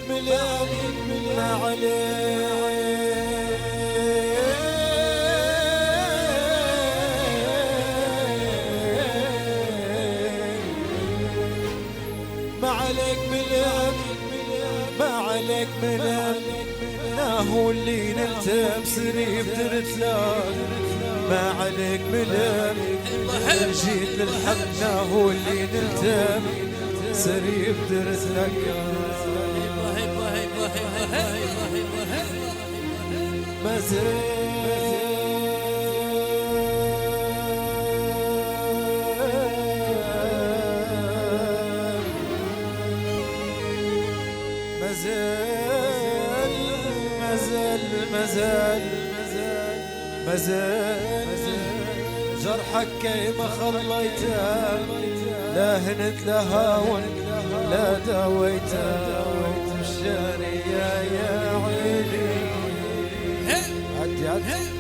ملام ما عليك ما عليك ملام ما عليك ملام هو اللي نلتم سري بدرتلاك ما عليك ملام جيت للحق هو اللي نلتم سري بدرتلاك مازال جرحك كيما خليته لا هنت لا هاون لا داويته ومشاني يا عيني عدي